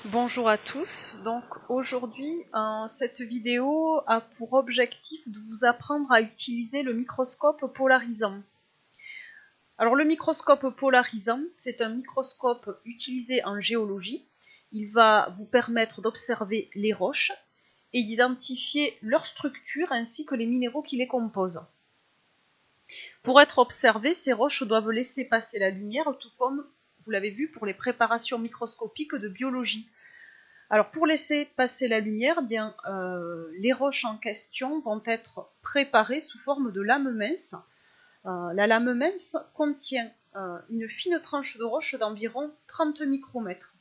Bonjour à tous, donc aujourd'hui cette vidéo a pour objectif de vous apprendre à utiliser le microscope polarisant. Alors le microscope polarisant, c'est un microscope utilisé en géologie. Il va vous permettre d'observer les roches et d'identifier leur structure ainsi que les minéraux qui les composent. Pour être observées, ces roches doivent laisser passer la lumière, tout comme vous l'avez vu pour les préparations microscopiques de biologie. Alors pour laisser passer la lumière, les roches en question vont être préparées sous forme de lame mince. La lame mince contient une fine tranche de roche d'environ 30 micromètres.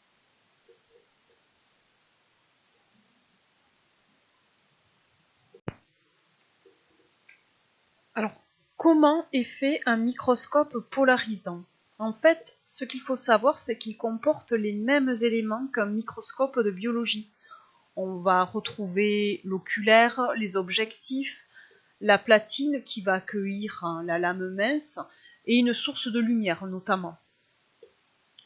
Alors, comment est fait un microscope polarisant? En fait, ce qu'il faut savoir, c'est qu'il comporte les mêmes éléments qu'un microscope de biologie. On va retrouver l'oculaire, les objectifs, la platine qui va accueillir la lame mince et une source de lumière notamment.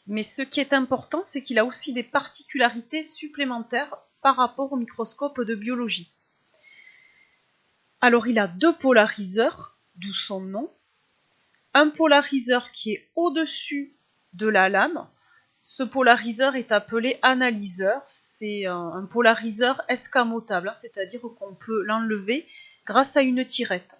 Mais ce qui est important, c'est qu'il a aussi des particularités supplémentaires par rapport au microscope de biologie. Alors il a deux polariseurs, d'où son nom. Un polariseur qui est au-dessus de la lame. Ce polariseur est appelé analyseur. C'est un polariseur escamotable, c'est-à-dire qu'on peut l'enlever grâce à une tirette.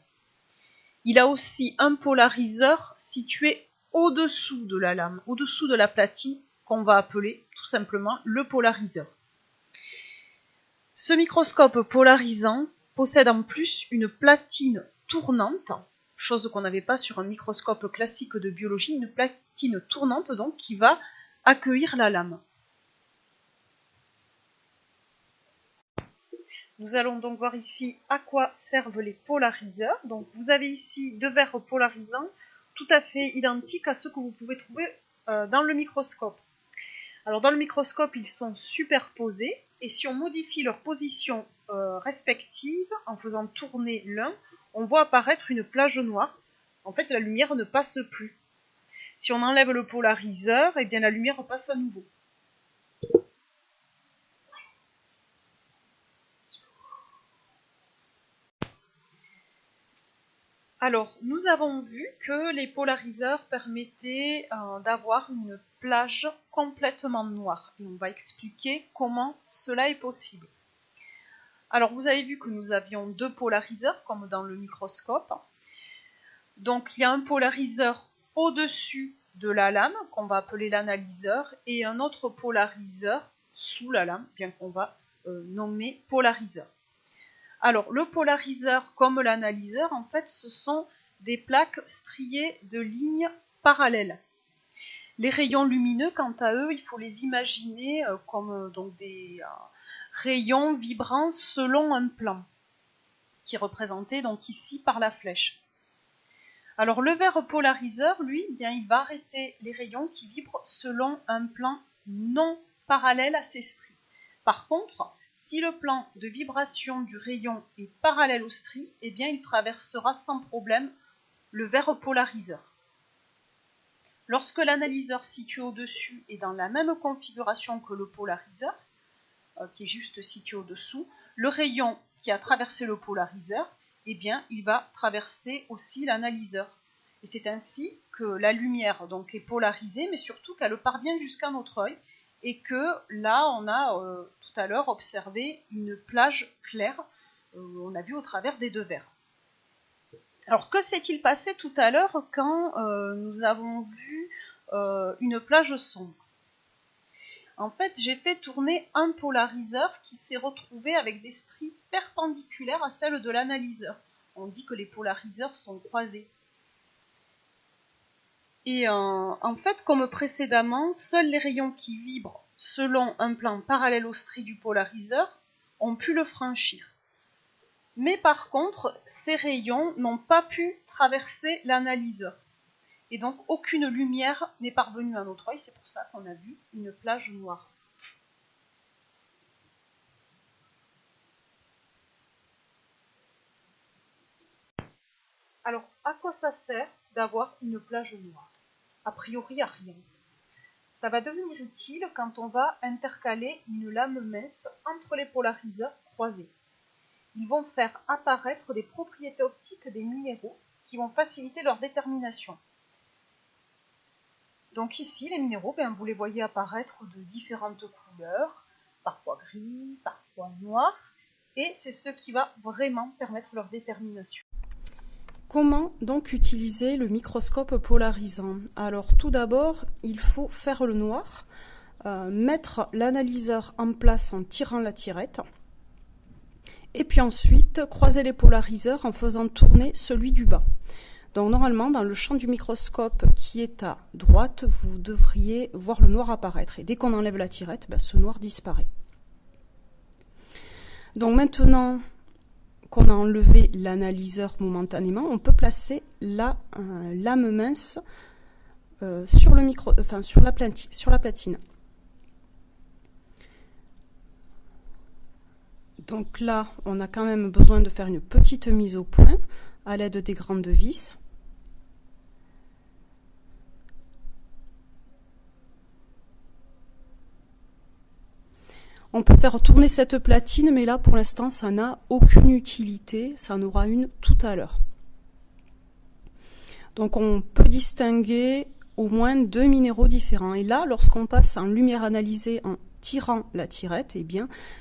Il a aussi un polariseur situé au-dessous de la lame, au-dessous de la platine, qu'on va appeler tout simplement le polariseur. Ce microscope polarisant possède en plus une platine tournante, chose qu'on n'avait pas sur un microscope classique de biologie, une platine tournante donc qui va accueillir la lame. Nous allons donc voir ici à quoi servent les polariseurs. Donc vous avez ici deux verres polarisants tout à fait identiques à ceux que vous pouvez trouver dans le microscope. Alors dans le microscope, ils sont superposés et si on modifie leur position respective en faisant tourner l'un, on voit apparaître une plage noire. En fait, la lumière ne passe plus. Si on enlève le polariseur, eh bien la lumière passe à nouveau. Alors, nous avons vu que les polariseurs permettaient d'avoir une plage complètement noire. Et on va expliquer comment cela est possible. Alors, vous avez vu que nous avions deux polariseurs, comme dans le microscope. Donc, il y a un polariseur au-dessus de la lame, qu'on va appeler l'analyseur, et un autre polariseur sous la lame, bien qu'on va nommer polariseur. Alors, le polariseur comme l'analyseur, en fait, ce sont des plaques striées de lignes parallèles. Les rayons lumineux, quant à eux, il faut les imaginer comme donc des rayons vibrants selon un plan, qui est représenté donc ici par la flèche. Alors, le verre polariseur, lui, bien, il va arrêter les rayons qui vibrent selon un plan non parallèle à ces stries. Par contre, si le plan de vibration du rayon est parallèle aux stries, eh bien il traversera sans problème le verre polariseur. Lorsque l'analyseur situé au-dessus est dans la même configuration que le polariseur, qui est juste situé au-dessous, le rayon qui a traversé le polariseur, eh bien il va traverser aussi l'analyseur. Et c'est ainsi que la lumière donc, est polarisée, mais surtout qu'elle parvient jusqu'à notre œil, et que là on a tout à l'heure observé une plage claire, on a vu au travers des deux verres. Alors que s'est-il passé tout à l'heure quand nous avons vu une plage sombre? En fait, j'ai fait tourner un polariseur qui s'est retrouvé avec des stries perpendiculaires à celles de l'analyseur. On dit que les polariseurs sont croisés. Et en fait, comme précédemment, seuls les rayons qui vibrent selon un plan parallèle aux stries du polariseur ont pu le franchir. Mais par contre, ces rayons n'ont pas pu traverser l'analyseur. Et donc, aucune lumière n'est parvenue à notre œil, c'est pour ça qu'on a vu une plage noire. Alors, à quoi ça sert d'avoir une plage noire? A priori, à rien. Ça va devenir utile quand on va intercaler une lame mince entre les polariseurs croisés. Ils vont faire apparaître des propriétés optiques des minéraux qui vont faciliter leur détermination. Donc ici, les minéraux, vous les voyez apparaître de différentes couleurs, parfois gris, parfois noir, et c'est ce qui va vraiment permettre leur détermination. Comment donc utiliser le microscope polarisant? Alors tout d'abord, il faut faire le noir, mettre l'analyseur en place en tirant la tirette, et puis ensuite croiser les polariseurs en faisant tourner celui du bas. Donc normalement, dans le champ du microscope qui est à droite, vous devriez voir le noir apparaître. Et dès qu'on enlève la tirette, ce noir disparaît. Donc maintenant qu'on a enlevé l'analyseur momentanément, on peut placer la lame mince sur la platine. Donc là, on a quand même besoin de faire une petite mise au point à l'aide des grandes vis. On peut faire tourner cette platine, mais là, pour l'instant, ça n'a aucune utilité. Ça en aura une tout à l'heure. Donc, on peut distinguer au moins 2 minéraux différents. Et là, lorsqu'on passe en lumière analysée en tirant la tirette,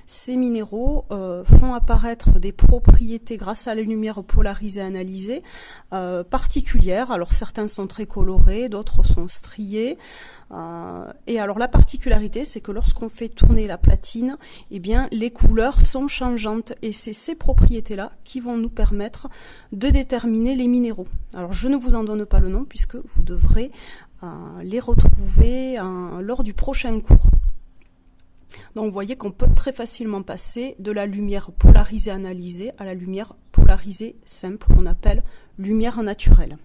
ces minéraux font apparaître des propriétés grâce à la lumière polarisée analysée particulières. Alors certains sont très colorés, d'autres sont striés. Et alors la particularité, c'est que lorsqu'on fait tourner la platine, les couleurs sont changeantes et c'est ces propriétés-là qui vont nous permettre de déterminer les minéraux. Alors je ne vous en donne pas le nom puisque vous devrez les retrouver lors du prochain cours. Donc vous voyez qu'on peut très facilement passer de la lumière polarisée analysée à la lumière polarisée simple qu'on appelle lumière naturelle.